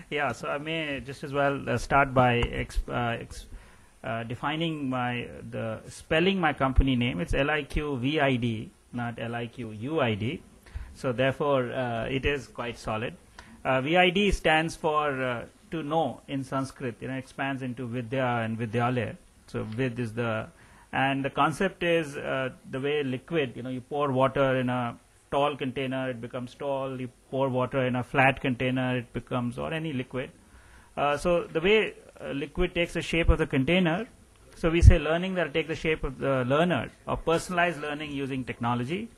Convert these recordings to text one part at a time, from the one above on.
Yeah, so I may just as well start by defining the spelling my company name. It's LIQVID, not LIQUID. So therefore, it is quite solid. VID stands for to know in Sanskrit. You know, expands into Vidya and Vidyalaya. So Vid is and the concept is the way liquid. You know, you pour water in a tall container, it becomes tall. You pour water in a flat container, it becomes, or any liquid. So the way liquid takes the shape of the container, so we say learning that will take the shape of the learner, or personalized learning using technology.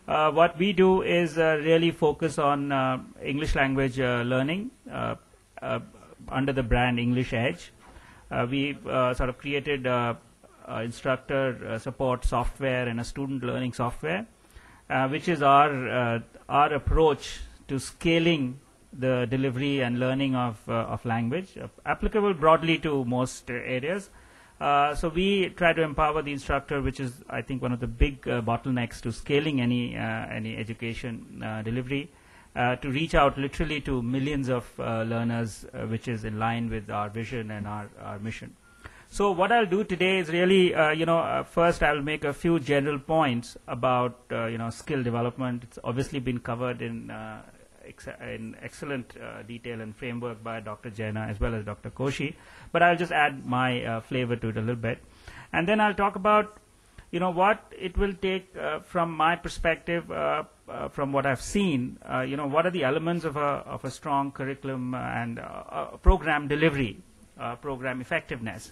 What we do is really focus on English language learning under the brand English Edge. We sort of created instructor support software and a student learning software, which is our approach to scaling the delivery and learning of language, applicable broadly to most areas. So we try to empower the instructor, which is, I think, one of the big bottlenecks to scaling any education delivery, to reach out literally to millions of learners, which is in line with our vision and our mission. So what I'll do today is really, first I'll make a few general points about, skill development. It's obviously been covered in excellent detail and framework by Dr. Jaina as well as Dr. Koshi, but I'll just add my flavor to it a little bit. And then I'll talk about, what it will take from my perspective, from what I've seen, what are the elements of a strong curriculum and program delivery, program effectiveness.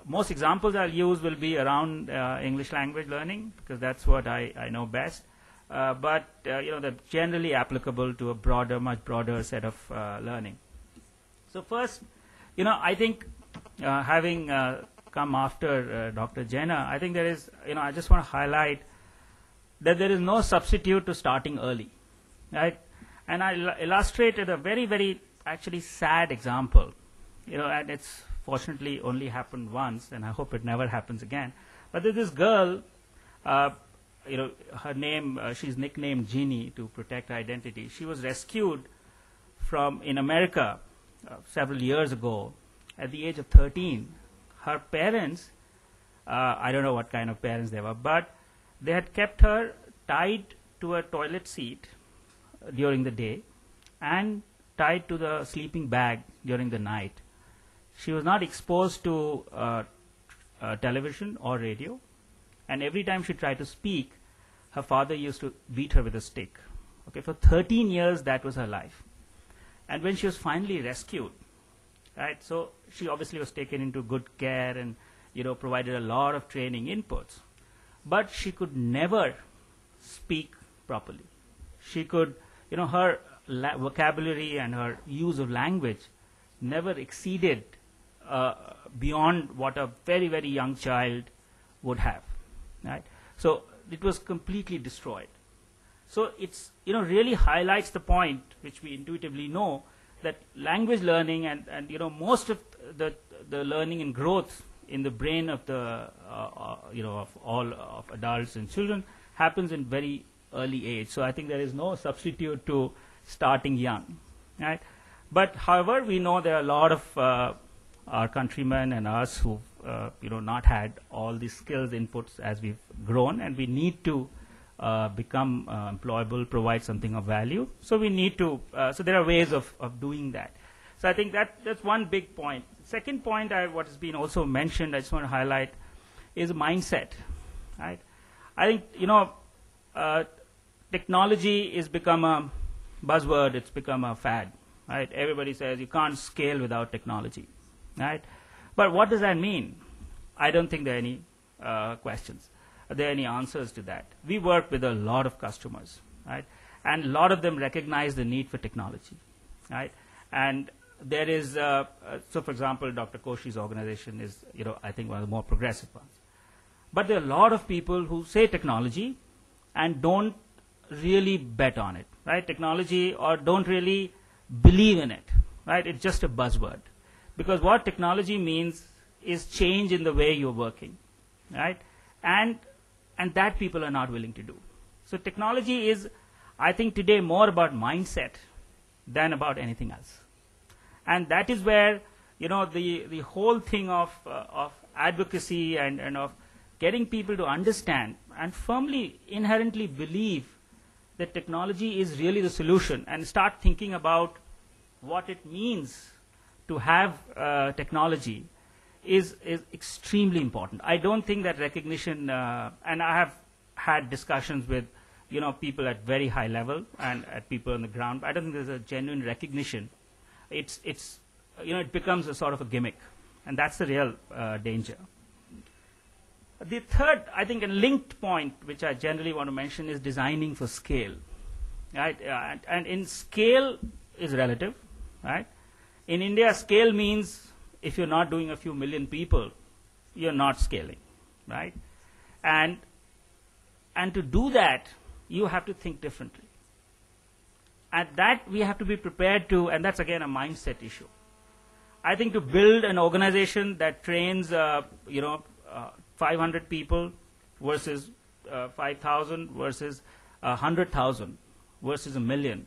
Most examples I'll use will be around English language learning, because that's what I know best. But they're generally applicable to a much broader set of learning. So first, I think having come after Dr. Jaina, I think there is, I just want to highlight that there is no substitute to starting early, right? And I illustrated a very, very actually sad example, and it's fortunately only happened once, and I hope it never happens again. But there's this girl, her name, she's nicknamed Jeannie to protect her identity. She was rescued in America several years ago at the age of 13. Her parents, I don't know what kind of parents they were, but they had kept her tied to a toilet seat during the day and tied to the sleeping bag during the night. She was not exposed to television or radio, and every time she tried to speak, her father used to beat her with a stick. Okay, for 13 years, that was her life. And when she was finally rescued, right, so she obviously was taken into good care and, provided a lot of training inputs. But she could never speak properly. She could, her vocabulary and her use of language never exceeded beyond what a very, very young child would have, right? So it was completely destroyed. So it's, really highlights the point, which we intuitively know, that language learning and most of the learning and growth in the brain of of all of adults and children happens in very early age. So I think there is no substitute to starting young, right? But however, we know there are a lot of our countrymen and us who've not had all these skills inputs as we've grown, and we need to become employable, provide something of value. So we need to, so there are ways of doing that. So I think that's one big point. Second point, what has been also mentioned, I just want to highlight, is mindset, right? I think, technology has become a buzzword, it's become a fad, right? Everybody says you can't scale without technology, right? But what does that mean? I don't think there are any questions. Are there any answers to that? We work with a lot of customers, right? And a lot of them recognize the need for technology, right? And there is, so for example, Dr. Koshi's organization is, I think one of the more progressive ones. But there are a lot of people who say technology and don't really bet on it, right? Technology, or don't really believe in it, right? It's just a buzzword. Because what technology means is change in the way you're working, right? And that people are not willing to do. So technology is, I think, today more about mindset than about anything else. And that is where, you know, the whole thing of advocacy and of getting people to understand and firmly, inherently believe that technology is really the solution and start thinking about what it means to have technology is extremely important. I don't think that recognition, and I have had discussions with, you know, people at very high level and at people on the ground. I don't think there's a genuine recognition. It's you know, it becomes a sort of a gimmick, and that's the real danger. The third, I think, a linked point which I generally want to mention is designing for scale, right? And in scale is relative, right? In India, scale means if you're not doing a few million people, you're not scaling, right? And to do that, you have to think differently. And that we have to be prepared to, and that's again a mindset issue. I think to build an organization that trains, 500 people versus 5,000 versus 100,000 versus a million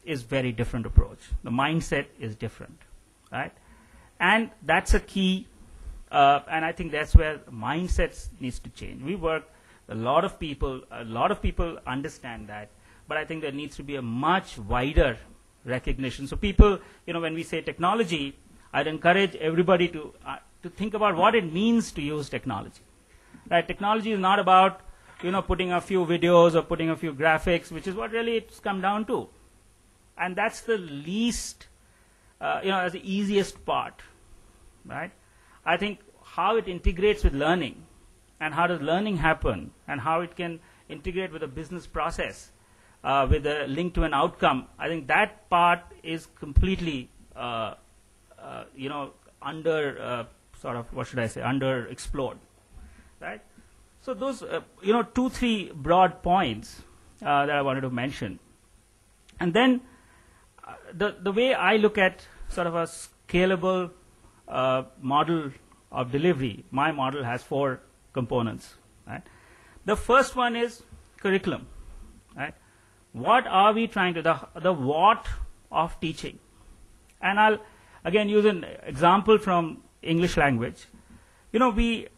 is very different approach. The mindset is different, right? And that's a key, and I think that's where mindsets needs to change. We work, a lot of people understand that, but I think there needs to be a much wider recognition. So people, you know, when we say technology, I'd encourage everybody to think about what it means to use technology. Right? Technology is not about, you know, putting a few videos or putting a few graphics, which is what really it's come down to. And that's the least, as the easiest part, right? I think how it integrates with learning and how does learning happen and how it can integrate with a business process with a link to an outcome, I think that part is completely, underexplored, right? So those, 2-3 broad points that I wanted to mention. And then the way I look at sort of a scalable model of delivery, my model has 4 components, right? The first one is curriculum, right? What are we trying to, the what of teaching? And I'll again use an example from English language. You know, we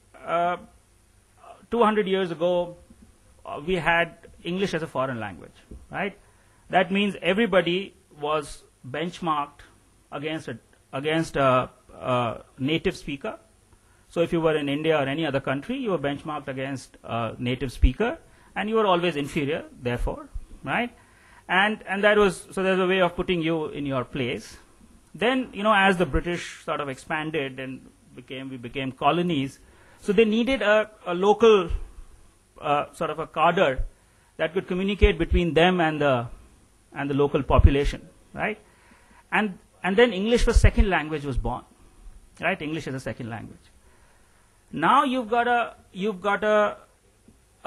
200 years ago, we had English as a foreign language, right? That means everybody was benchmarked against a native speaker. So if you were in India or any other country, you were benchmarked against a native speaker, and you were always inferior, therefore, right? And that was, so there's a way of putting you in your place. Then, you know, as the British sort of expanded and we became colonies, so they needed a local sort of a cadre that could communicate between them and the local population, right? And then English was second language was born, right? English is a second language. Now you've got a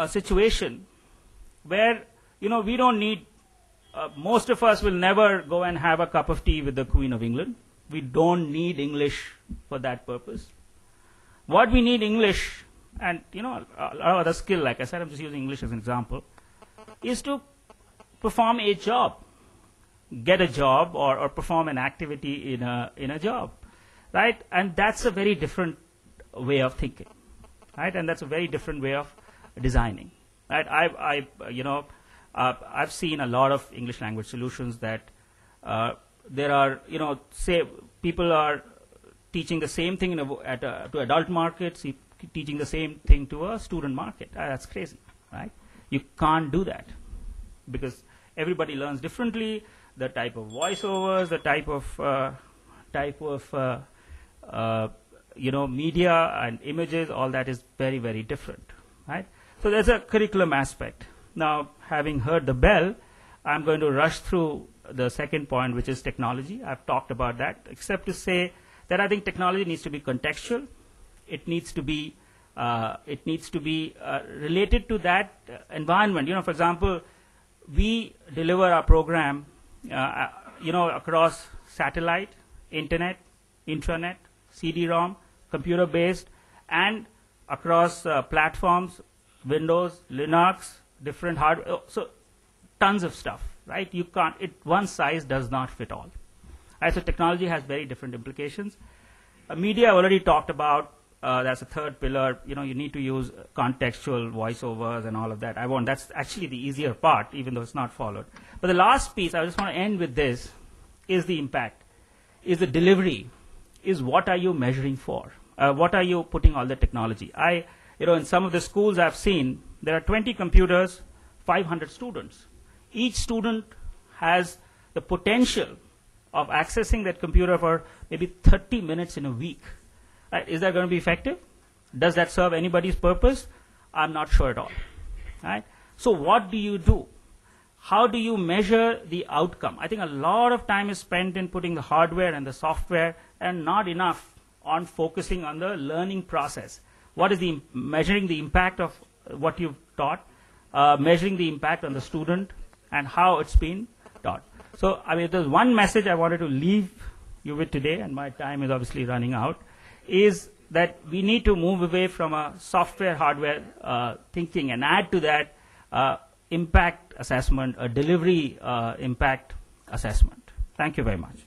situation where, you know, we don't need, most of us will never go and have a cup of tea with the Queen of England. We don't need English for that purpose. What we need English, and, you know, a lot of other skill, like I said, I'm just using English as an example, is to perform a job, get a job, or perform an activity in a job, right? And that's a very different way of thinking, right? And that's a very different way of designing, right? I've seen a lot of English language solutions that there are, you know, say people are teaching the same thing to adult markets, teaching the same thing to a student market. That's crazy, right? You can't do that because everybody learns differently. The type of voiceovers, the type of media and images, all that is very, very different, right? So there's a curriculum aspect. Now, having heard the bell, I'm going to rush through the second point, which is technology. I've talked about that, except to say that I think technology needs to be contextual. It needs to be related to that environment. You know, for example, we deliver our program, across satellite, internet, intranet, CD-ROM, computer-based, and across platforms, Windows, Linux, different hardware. So tons of stuff, right? You can't, one size does not fit all. Right, so technology has very different implications. Media already talked about, that's a third pillar. You know, you need to use contextual voiceovers and all of that. That's actually the easier part, even though it's not followed. But the last piece, I just want to end with this, is the impact, is the delivery, is what are you measuring for? What are you putting all the technology? In some of the schools I've seen, there are 20 computers, 500 students. Each student has the potential of accessing that computer for maybe 30 minutes in a week. Right? Is that going to be effective? Does that serve anybody's purpose? I'm not sure at all. Right? So what do you do? How do you measure the outcome? I think a lot of time is spent in putting the hardware and the software and not enough on focusing on the learning process. What is measuring the impact of what you've taught, measuring the impact on the student, and how it's been taught. So, I mean, there's one message I wanted to leave you with today, and my time is obviously running out, is that we need to move away from a software, hardware thinking and add to that impact assessment, a delivery impact assessment. Thank you very much.